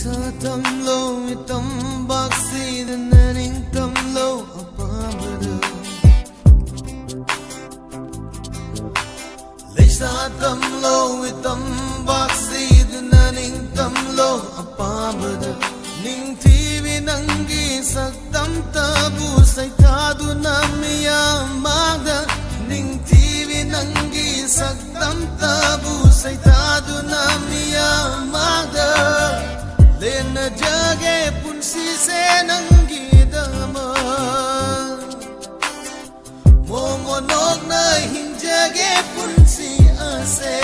tam lo tam baksi the naning tam lo apabada Leisa tam lo tam baksi the naning tam lo apabada ning thivi nangi saktam tabu sai thadu namiya magda ning thivi nangi saktam tabu sai thadu namiya magda Lena jage punsi se nangi dama Momo nok na hinjage punsi ase